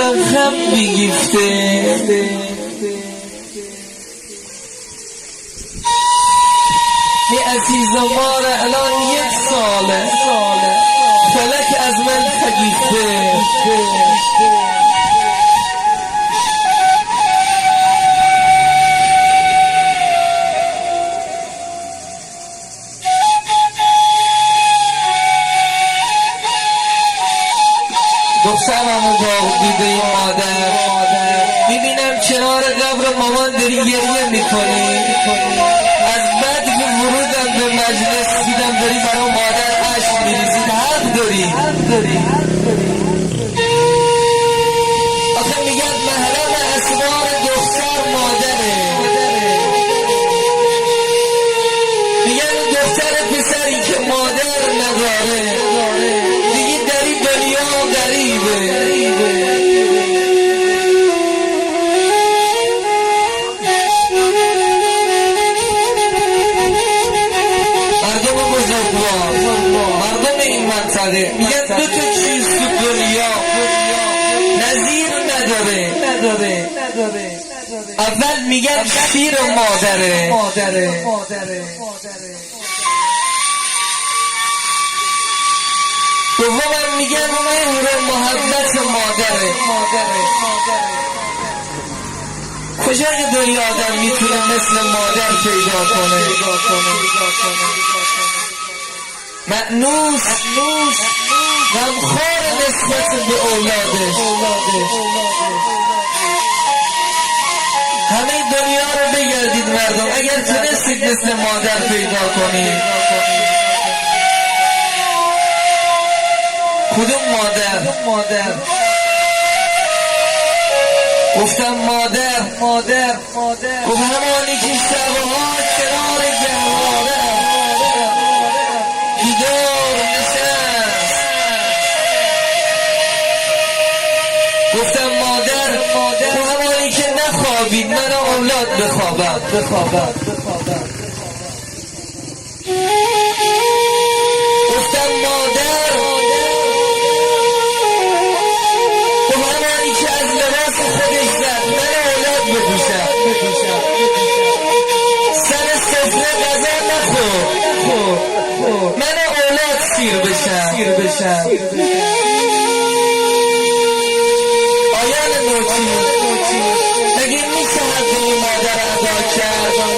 دلم خم میگیفته ای عزیز ما را الان 1 ساله فلک از من خگیفته دخترمو با دیده مادر میبینم کنار قبر مامان داری گریه میکنی از بعد که ورودم به مجلس دیدم داری برای مادر اشک میریزی حق داری آخه میگن محرم اسرار دختر مادره میگن دختر پسری که مادر نداره دیگه داری دنیا غریبه مردم بزرگوار مردم این منطقه میگن 2 تا چیز تو دنیا نظیر نداره اول میگن شیر و مادره دوم میگن مهر و محبت مادره کجا که دنیا آدم میتونه مثل مادر پیدا کنه مأنوس غمخوار نسبت به اولادش همه دنیا رو بگردید مردم اگر تونستید مثل مادر پیدا کنید کدوم مادر گفتم مادر گفت همانی که شبها کنار گهواره بیدار نشست گفتم مادر گفت همانی که نخوابید من اولاد بخوابم گفتم مادر خودش زد من اولاد بپوشم سر سفره غذا نخور من اولاد سیر بشم آیان نوچی مگه میشه حق این مادر ادا کرد